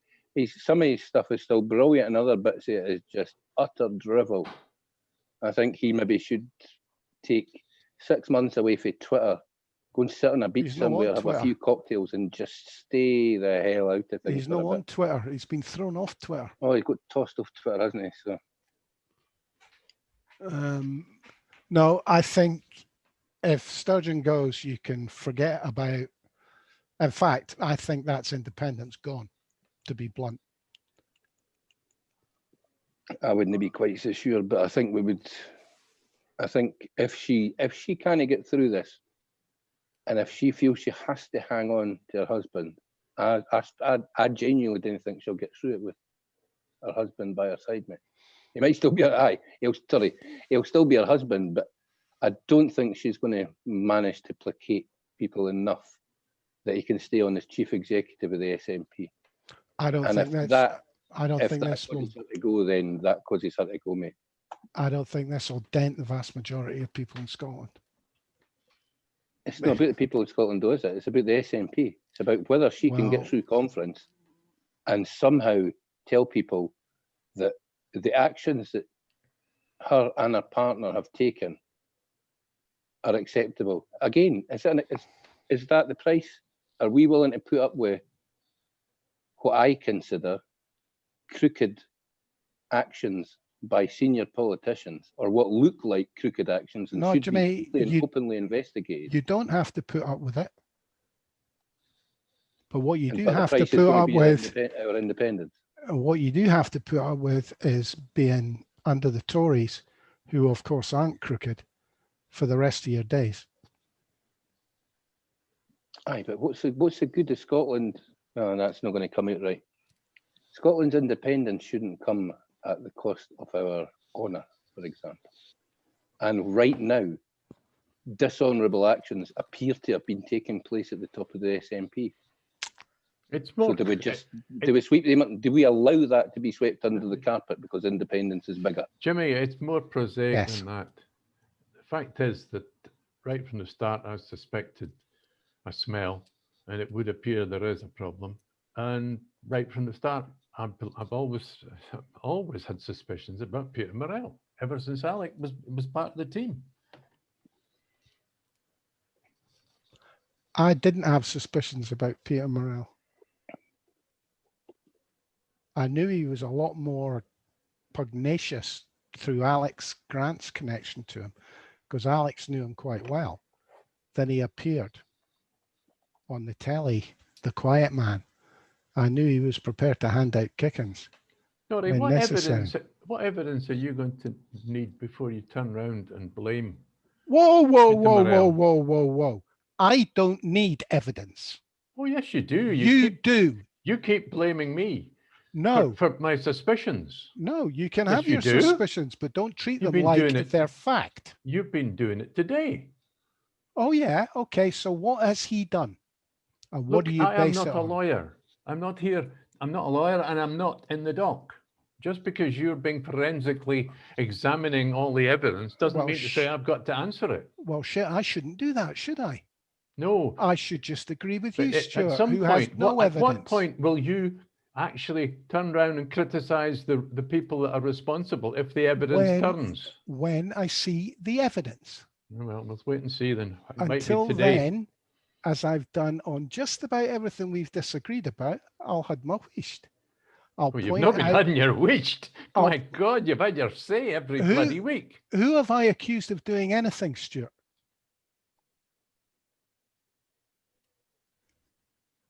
some of his stuff is still brilliant, and other bits of it is just utter drivel. I think he maybe should take 6 months away from Twitter, go and sit on a beach somewhere, have a few cocktails, and just stay the hell out of things. He's not on Twitter. He's been thrown off Twitter. Oh, he's got tossed off Twitter, hasn't he? So. No, I think if Sturgeon goes, you can forget about. In fact, I think that's independence gone, to be blunt. I wouldn't be quite so sure, but I think we would. I think if she can't get through this, and if she feels she has to hang on to her husband, I genuinely don't think she'll get through it with her husband by her side, mate. He might still be he'll still be her husband, but I don't think she's going to manage to placate people enough that he can stay on as chief executive of the SNP. I don't think this will go. Then that causes her to go, mate. I don't think this will dent the vast majority of people in Scotland. It's not about the people in Scotland, though, is it? It's about the SNP. It's about whether she can get through conference and somehow tell people that the actions that her and her partner have taken are acceptable. Again, is that the price? Are we willing to put up with what I consider crooked actions by senior politicians, or what look like crooked actions and should be openly investigated? You don't have to put up with it. But what you do have to put up with our independence. What you do have to put up with is being under the Tories, who of course aren't crooked, for the rest of your days. Aye, but what's the good of Scotland? No, that's not going to come out right. Scotland's independence shouldn't come at the cost of our honour, for example. And right now, dishonourable actions appear to have been taking place at the top of the SNP. It's more. So do we sweep them up? Do we allow that to be swept under the carpet because independence is bigger? Jimmy, it's more prosaic than that. The fact is that right from the start, I suspected a smell, and it would appear there is a problem. And right from the start, I've always had suspicions about Peter Morrell ever since Alec was part of the team. I didn't have suspicions about Peter Morrell. I knew he was a lot more pugnacious through Alex Grant's connection to him, because Alex knew him quite well, than he appeared. on the telly, the quiet man. I knew he was prepared to hand out kickings Norry, when what necessary. evidence are you going to need before you turn around and blame? Whoa, whoa, Peter whoa, whoa, Morrell? whoa, whoa, whoa. I don't need evidence. Oh, yes, you do. You do. You keep blaming me No, for my suspicions. no, you can Yes, have you your do. suspicions, but don't treat You've them been doing like it. they're fact. You've been doing it today. Oh, yeah. Okay. So what has he done? And what Look, do you I am base not it a on? lawyer. I'm not here. I'm not a lawyer, and I'm not in the dock. Just because you're being forensically examining all the evidence doesn't Well, mean to say I've got to answer it. Well, shit, I shouldn't do that, should I? No. I should just agree with you, But at Stuart, some who has point, no at what evidence. point will you actually turn around and criticize the people that are responsible if the evidence turns? When I see the evidence. Well, let's wait and see then. It might be Until today. then, as I've done on just about everything we've disagreed about, I'll had my wish. I'll Well, you've point not been out having your wished. I'll- My God, you've had your say every bloody week. who have I accused of doing anything, Stuart?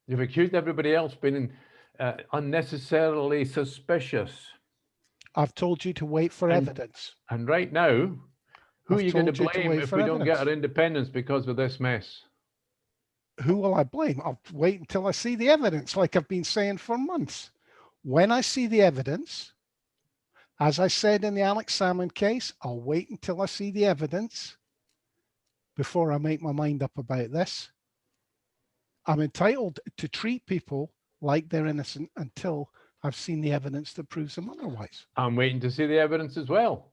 You've accused everybody else being unnecessarily suspicious. I've told you to wait for evidence. And right now, who I've are you going to told you to blame wait if for we don't get evidence. our independence because of this mess? Who will I blame? I'll wait until I see the evidence, like I've been saying for months. When I see the evidence, as I said in the Alex Salmond case, I'll wait until I see the evidence before I make my mind up about this. I'm entitled to treat people like they're innocent until I've seen the evidence that proves them otherwise. I'm waiting to see the evidence as well.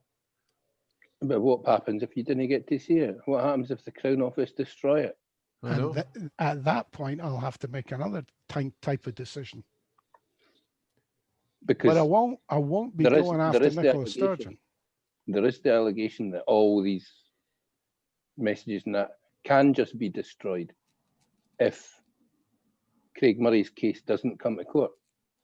But what happens if you didn't get to see it? What happens if the Crown Office destroy it? I know. And at that point, I'll have to make another type of decision. Because But I won't be going after Nicola Sturgeon. There is the allegation that all these messages and that can just be destroyed if Craig Murray's case doesn't come to court.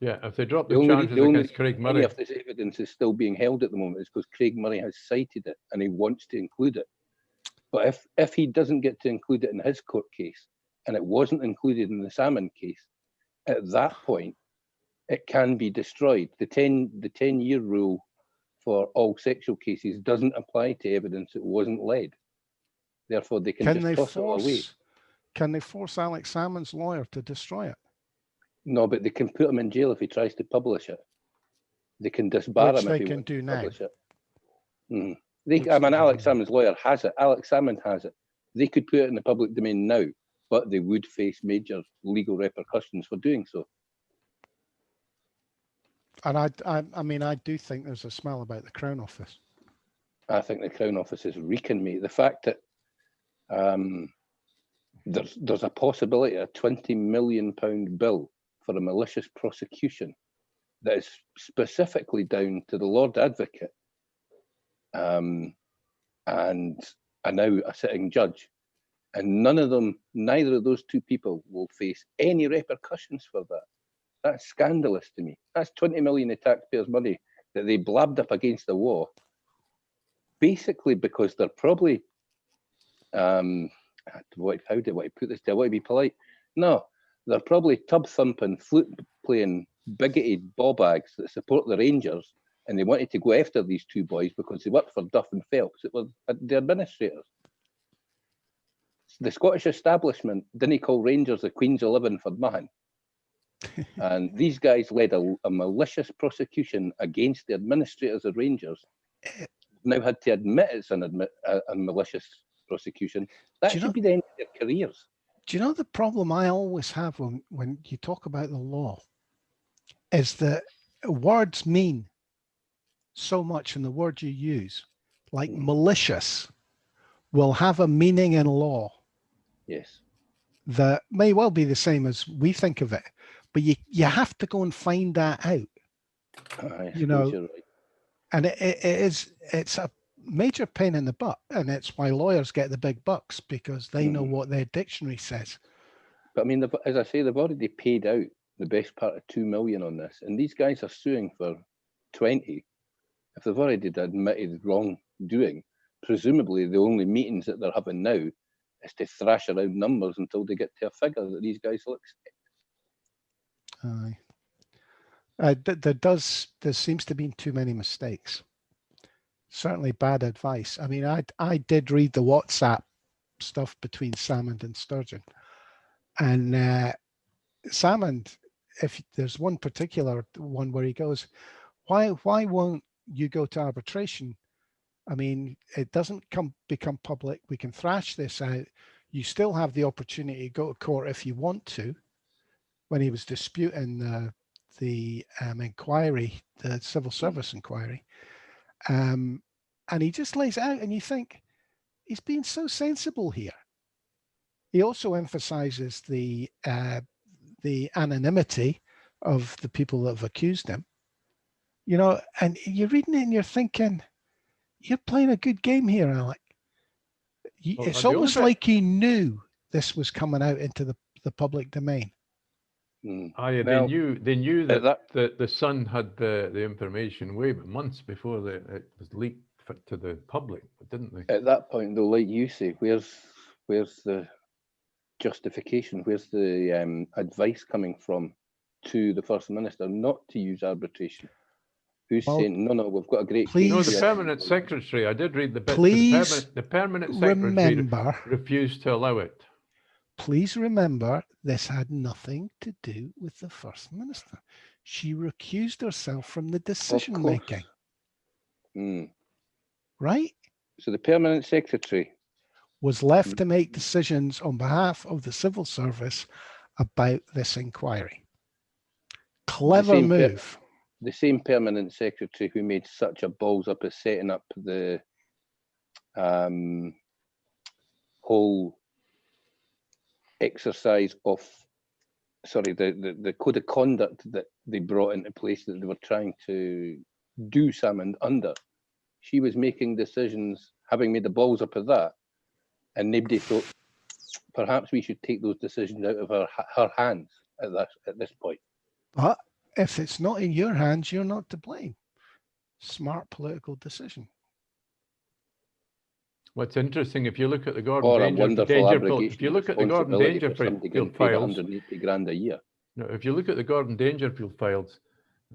Yeah, if they drop the charges against Craig Murray. Any of this evidence is still being held at the moment is because Craig Murray has cited it and he wants to include it. But if he doesn't get to include it in his court case and it wasn't included in the Salmond case, at that point, it can be destroyed. The 10-year rule for all sexual cases doesn't apply to evidence that wasn't led. Therefore, they can just toss it away. Can they force Alex Salmond's lawyer to destroy it? No, but they can put him in jail if he tries to publish it. They can disbar him if he wants to publish it. Alex Salmond's lawyer has it. Alex Salmond has it. They could put it in the public domain now, but they would face major legal repercussions for doing so. And I mean, I do think there's a smell about the Crown Office. I think the Crown Office is reeking me. The fact that there's a possibility of a £20 million bill for a malicious prosecution that is specifically down to the Lord Advocate and now a sitting judge. And neither of those two people will face any repercussions for that. That's scandalous to me. That's 20 million of taxpayers' money that they blabbed up against the wall, basically because they're probably, how do I put this? Do I want to be polite? No, they're probably tub-thumping, flute-playing, bigoted ball bags that support the Rangers, and they wanted to go after these two boys because they worked for Duff and Phelps. It was the administrators. The Scottish establishment didn't call Rangers the Queen's 11 for nothing. And these guys led a malicious prosecution against the administrators of Rangers. Now had to admit it's a malicious prosecution. That should be the end of their careers. Do you know the problem I always have when you talk about the law is that words mean so much in the word you use, like malicious will have a meaning in law. Yes. That may well be the same as we think of it, but you have to go and find that out. You know, you're right. And it's a major pain in the butt, and it's why lawyers get the big bucks because they know what their dictionary says. But I mean, as I say, they've already paid out the best part of 2 million on this, and these guys are suing for 20. If they've already admitted wrongdoing, presumably the only meetings that they're having now is to thrash around numbers until they get to a figure that these guys will accept. Aye. There seems to be too many mistakes. Certainly bad advice. I mean, I did read the WhatsApp stuff between Salmond and Sturgeon, and Salmond, if there's one particular one where he goes, why won't you go to arbitration? I mean, it doesn't become public. We can thrash this out. You still have the opportunity to go to court if you want to. When he was disputing the inquiry, the civil service inquiry, and he just lays it out, and you think he's being so sensible here. He also emphasizes the anonymity of the people that have accused him. You know, and you're reading it and you're thinking, you're playing a good game here, Alec. It's almost like he knew this was coming out into the public domain. Aye, Well, they knew that the Sun had the information way months before it was leaked to the public, didn't they? At that point, though, like you say, where's the justification? Where's the advice coming from to the First Minister not to use arbitration? Who's saying no? We've got a great. No, the permanent secretary. I did read the bit. The permanent secretary refused to allow it. Please remember, this had nothing to do with the First Minister. She recused herself from the decision making. Right? So the permanent secretary was left to make decisions on behalf of the civil service about this inquiry. Clever move. The same permanent secretary who made such a balls up as setting up the whole exercise of, the code of conduct that they brought into place that they were trying to do Salmond under. She was making decisions, having made the balls up of that, and nobody thought perhaps we should take those decisions out of her hands at this point. But if it's not in your hands, you're not to blame. Smart political decision. What's interesting, if you look at the Gordon Dangerfield, if you look at the Gordon Dangerfield files, $180,000 a year. No, if you look at the Gordon Dangerfield files,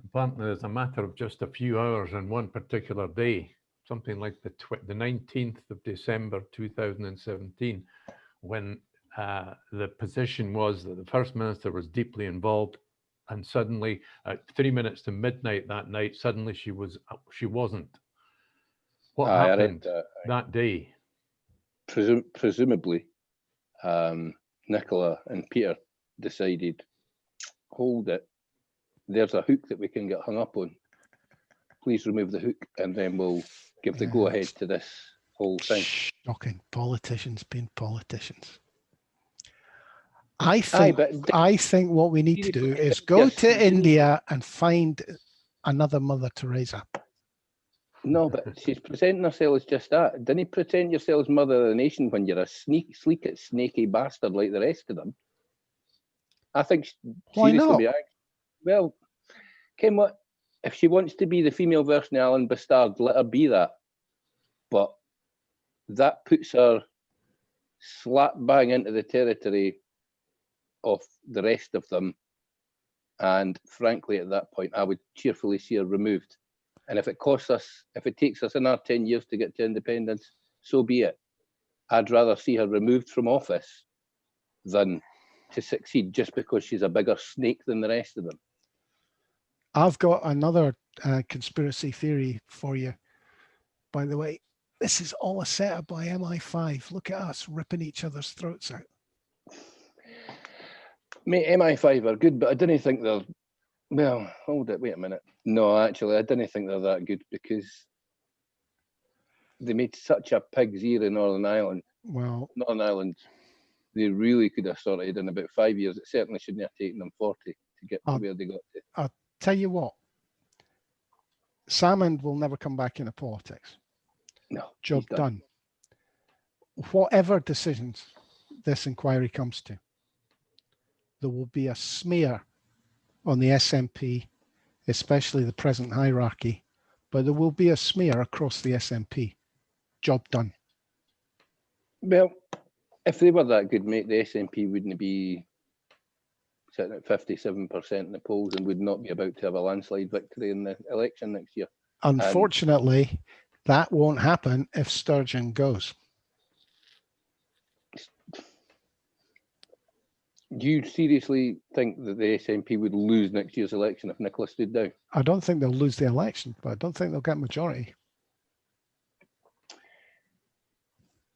apparently there's a matter of just a few hours on one particular day, something like the 19th of December 2017, when the position was that the First Minister was deeply involved, and suddenly at 3 minutes to midnight that night, suddenly she wasn't. What happened that day? Presumably, Nicola and Peter decided, hold it, there's a hook that we can get hung up on. Please remove the hook, and then we'll give the go-ahead to this whole thing. Shocking. Politicians being politicians. I think what we need to do is go to India and find another Mother Teresa. No, but she's presenting herself as just that. Didn't you present yourself as Mother of the Nation when you're a sleek, snaky bastard like the rest of them? I think why not? Well, Kim, what if she wants to be the female version of Alan Bastard? Let her be that. But that puts her slap bang into the territory of the rest of them. And frankly, at that point, I would cheerfully see her removed. And if it takes us another 10 years to get to independence, so be it. I'd rather see her removed from office than to succeed just because she's a bigger snake than the rest of them. I've got another conspiracy theory for you. By the way, this is all a setup by MI5. Look at us ripping each other's throats out. Mate, MI5 are good, but I didn't think they're... Well, hold it, wait a minute. No, actually, I didn't think they're that good because they made such a pig's ear in Northern Ireland. Well, Northern Ireland, they really could have sorted in about 5 years. It certainly shouldn't have taken them 40 to get to where they got to. I'll tell you what, Salmond will never come back into politics. No. Job done. Whatever decisions this inquiry comes to, there will be a smear on the SNP, especially the present hierarchy, but there will be a smear across the SNP. Job done. Well, If they were that good, mate, the SNP wouldn't be sitting at 57% in the polls and would not be about to have a landslide victory in the election next year. Unfortunately, that won't happen if Sturgeon goes. Do you seriously think that the SNP would lose next year's election if Nicola stood down? I don't think they'll lose the election, but I don't think they'll get majority.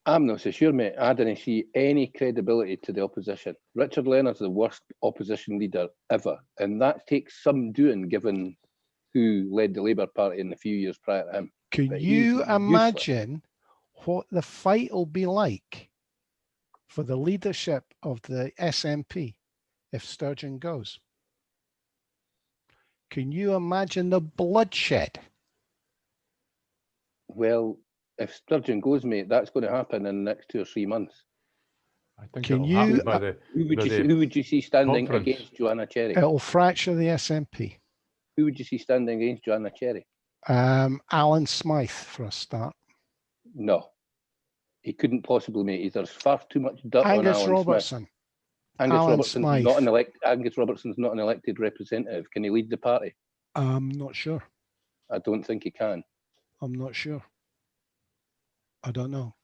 I'm not so sure, mate. I didn't see any credibility to the opposition. Richard Leonard's the worst opposition leader ever, and that takes some doing given who led the Labour Party in the few years prior to him. Can But you he's imagine what the fight will be like for the leadership of the SNP if Sturgeon goes? Can you imagine the bloodshed? Well, if Sturgeon goes, mate, that's going to happen in the next 2 or 3 months. I think Can it'll happen you- by the Who would you see standing conference. against Joanna Cherry? It'll fracture the SNP. Who would you see standing against Joanna Cherry? Alan Smythe for a start. No. He couldn't possibly, mate. There's far too much dirt on Angus Alan Smith. Robertson. Angus Smythe. Robertson's not an elected representative. Can he lead the party? I'm not sure. I don't think he can. I'm not sure. I don't know.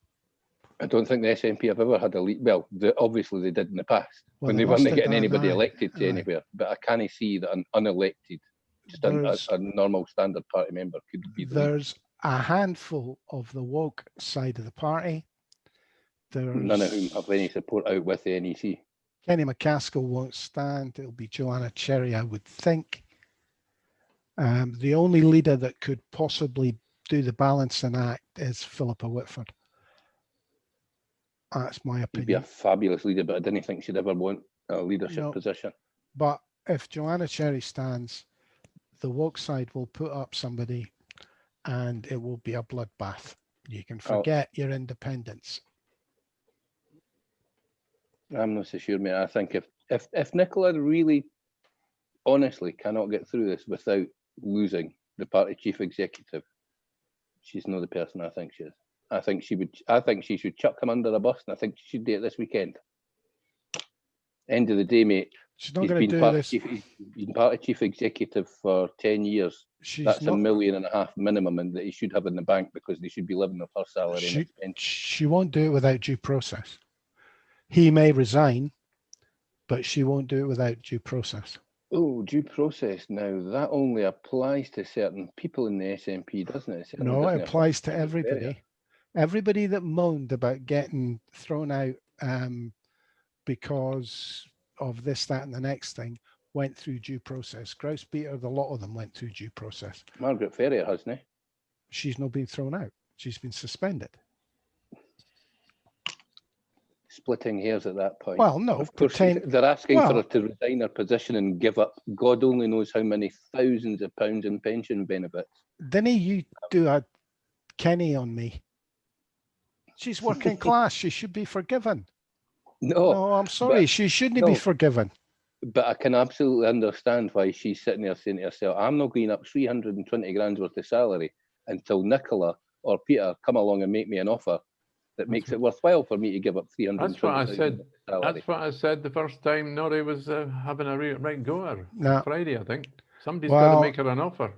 I don't think the SNP have ever had a lead. Well, obviously they did in the past Well, when they they must weren't have getting done, anybody aye, elected to aye. anywhere. But I can't see that an unelected, just a normal standard party member could be the leader. There's a handful of the woke side of the party. There's None of whom have any support out with the NEC. Kenny McCaskill won't stand. It'll be Joanna Cherry, I would think. The only leader that could possibly do the balancing act is Philippa Whitford. That's my She'd be a opinion. fabulous leader, but I didn't think she'd ever want a leadership No. position. But if Joanna Cherry stands, the woke side will put up somebody and it will be a bloodbath. You can forget your independence. I'm not so sure, mate. I think if Nicola really honestly cannot get through this without losing the party chief executive, she's not the person I think she is. I think she should chuck him under a bus, and I think she should do it this weekend. End of the day, mate. She's not going to do this. He's been party chief executive for 10 years. That's $1.5 million minimum, and that he should have in the bank because they should be living off her salary. She won't do it without due process. He may resign, but she won't do it without due process. Oh, due process. Now, that only applies to certain people in the SNP, doesn't it? No, it applies to everybody. Everybody that moaned about getting thrown out because of this, that, and the next thing went through due process. Grouse-Beater, the lot of them went through due process. Margaret Ferrier hasn't he? She's not been thrown out. She's been suspended. Splitting hairs at that point. Well, no, of course, they're asking for her to resign her position and give up God only knows how many thousands of pounds in pension benefits. Didn't you do a Kenny on me? She's working class. She should be forgiven. No, I'm sorry. She shouldn't be forgiven. But I can absolutely understand why she's sitting there saying to herself, I'm not going up 320 grand worth of salary until Nicola or Peter come along and make me an offer that makes it worthwhile for me to give up 320. That's what I said. That's what I said the first time Norry was having a right go at her. Friday, I think. Somebody's got to make her an offer.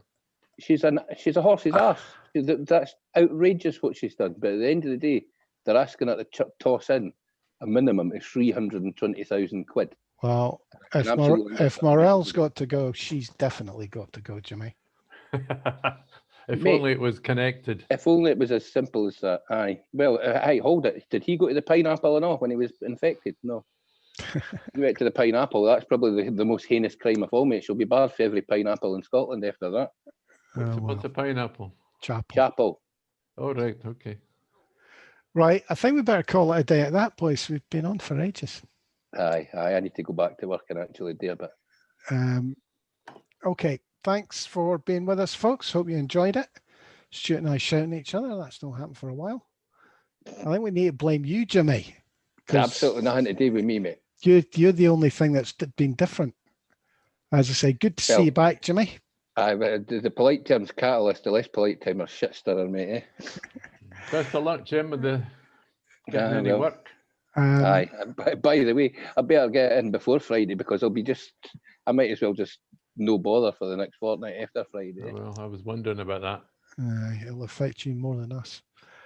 She's a horse's ass. That's outrageous what she's done. But at the end of the day, they're asking her to toss in a minimum of 320,000 quid. Well, if Morel's got to go, she's definitely got to go, Jimmy. If only it was connected. If only it was as simple as that. Aye. Well, aye, hold it. Did he go to the pineapple and all when he was infected? No. He went to the pineapple. That's probably the most heinous crime of all, mate. She'll be barred for every pineapple in Scotland after that. What's a pineapple? Chapel. Oh, right. Okay. Right. I think we better call it a day at that place. We've been on for ages. Aye. I need to go back to work and actually do a bit. Okay. Thanks for being with us, folks. Hope you enjoyed it. Stuart and I shouting at each other. That's not happened for a while. I think we need to blame you, Jimmy. It's absolutely nothing to do with me, mate. You're the only thing that's been different. As I say, good to see you back, Jimmy. Aye, the polite term's catalyst, the less polite term is shit stirrer, mate. Best of luck, Jim, with the getting any work. Aye. And by the way, I better get it in before Friday because I might as well just no bother for the next fortnight after Friday. Oh, well, I was wondering about that. It'll affect you more than us.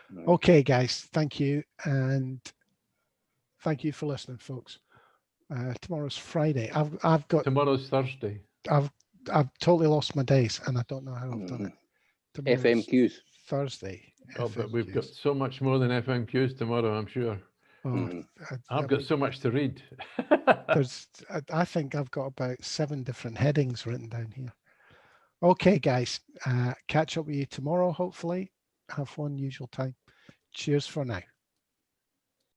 No. Okay, guys, thank you. And thank you for listening, folks. Tomorrow's Friday. I've got Tomorrow's Thursday. I've totally lost my days and I don't know how I've done it. Tomorrow's FMQs. Thursday. Oh, but we've got FMQs. so much more than FMQs tomorrow, I'm sure. Oh, I've got so much to read. I think I've got about 7 different headings written down here. Okay, guys, catch up with you tomorrow, hopefully. Have fun, usual time. Cheers for now.